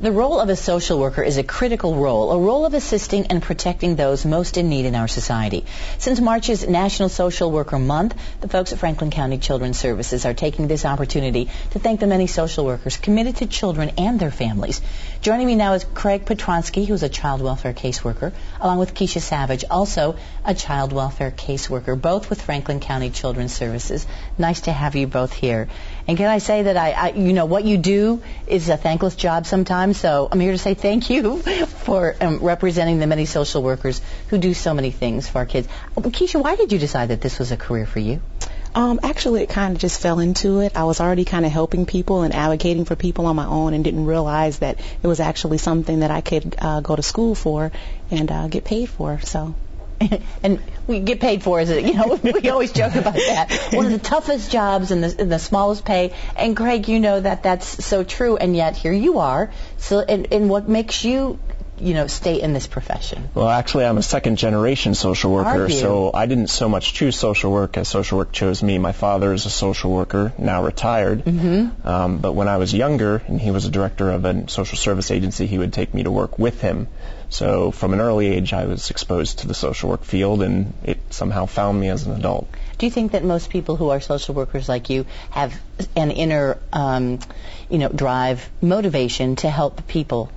The role of a social worker is a critical role, a role of assisting and protecting those most in need in our society. Since March's National Social Worker Month, the folks at Franklin County Children's Services are taking this opportunity to thank the many social workers committed to children and their families. Joining me now is Craig Petronsky, who's a child welfare caseworker, along with Keisha Savage, also a child welfare caseworker, both with Franklin County Children's Services. Nice to have you both here. And can I say that you know, what you do is a thankless job sometimes, so I'm here to say thank you for representing the many social workers who do so many things for our kids. Keisha, why did you decide that this was a career for you? Actually, it kind of just fell into it. I was already kind of helping people and advocating for people on my own and didn't realize that it was actually something that I could go to school for and get paid for, so... And we get paid for it, you know, we always joke about that. One of the toughest jobs and the smallest pay. And Greg, you know that that's so true, and yet here you are. So, and what makes you, you know, stay in this profession? Well, actually, I'm a second-generation social worker, Are you? so I didn't so much choose social work as social work chose me. My father is a social worker, now retired. Mm-hmm. But when I was younger, and he was a director of a social service agency, he would take me to work with him. So from an early age, I was exposed to the social work field, and it somehow found me as an adult. Do you think that most people who are social workers like you have an inner, drive, motivation to help people?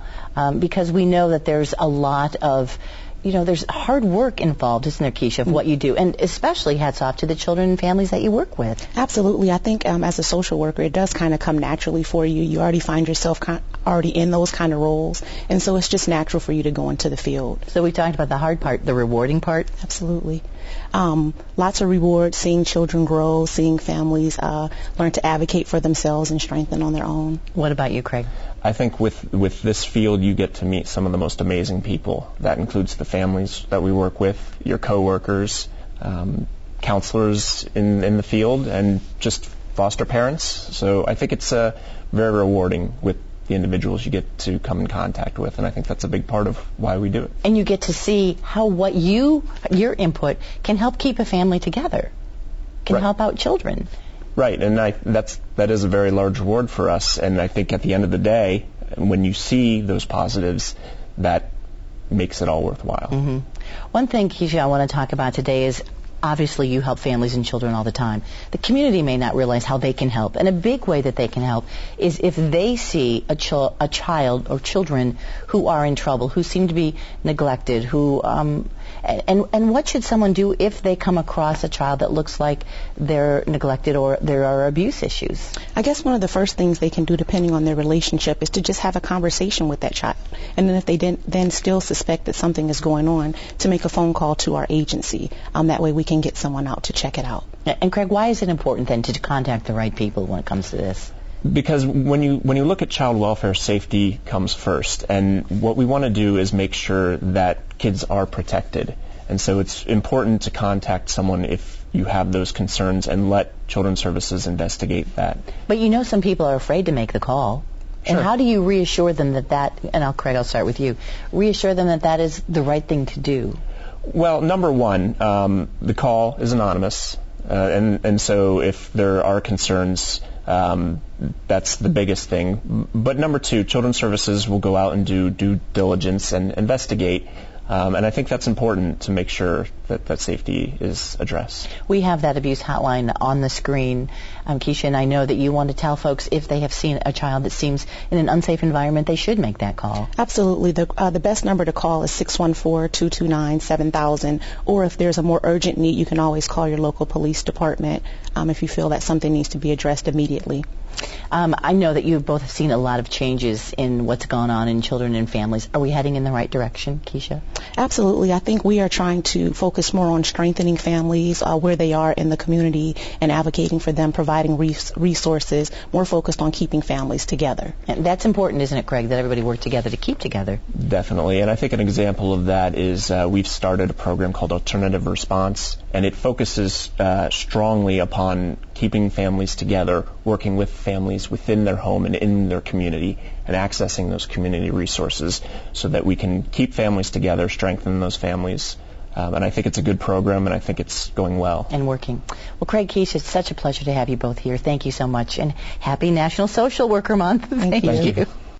Because we know that there's a lot of, there's hard work involved, isn't there, Keisha, of what you do? And especially hats off to the children and families that you work with. Absolutely. I think as a social worker, it does kind of come naturally for you. You already find yourself already in those kind of roles, and so it's just natural for you to go into the field. So we talked about the hard part, the rewarding part. Absolutely. Lots of rewards, seeing children grow, seeing families learn to advocate for themselves and strengthen on their own. What about you, Craig? I think with this field, you get to meet some of the most amazing people. That includes the families that we work with, your coworkers, counselors in the field, and just foster parents. So I think it's very rewarding with the individuals you get to come in contact with, and I think that's a big part of why we do it. And you get to see how your input can help keep a family together, can Right. help out children. Right, and that is a very large reward for us, and I think at the end of the day, when you see those positives, that makes it all worthwhile. Mm-hmm. One thing, Keisha, I want to talk about today is obviously you help families and children all the time. The community may not realize how they can help, and a big way that they can help is if they see a child or children who are in trouble, who seem to be neglected, who and what should someone do if they come across a child that looks like they're neglected or there are abuse issues? I guess one of the first things they can do, depending on their relationship, is to just have a conversation with that child. And then if they then still suspect that something is going on, to make a phone call to our agency. That way we can get someone out to check it out. And Craig, why is it important then to contact the right people when it comes to this? Because when you look at child welfare, safety comes first, and what we want to do is make sure that kids are protected. And so it's important to contact someone if you have those concerns and let Children's Services investigate that. But some people are afraid to make the call. Sure. And how do you reassure them and Craig, I'll start with you, reassure them that that is the right thing to do? Well, number one, the call is anonymous, and so if there are concerns, that's the biggest thing. But number two, Children's Services will go out and do due diligence and investigate. And I think that's important to make sure that safety is addressed. We have that abuse hotline on the screen, Keisha, and I know that you want to tell folks if they have seen a child that seems in an unsafe environment, they should make that call. Absolutely. The best number to call is 614-229-7000, or if there's a more urgent need, you can always call your local police department if you feel that something needs to be addressed immediately. I know that you both have seen a lot of changes in what's gone on in children and families. Are we heading in the right direction, Keisha? Absolutely. I think we are trying to focus more on strengthening families where they are in the community and advocating for them, providing resources, more focused on keeping families together. And that's important, isn't it, Craig, that everybody work together to keep together? Definitely. And I think an example of that is we've started a program called Alternative Response, and it focuses strongly upon keeping families together, working with families within their home and in their community, and accessing those community resources so that we can keep families together, strengthen those families. And I think it's a good program, and I think it's going well. And working. Well, Craig, Keisha, it's such a pleasure to have you both here. Thank you so much, and happy National Social Worker Month. Thank you.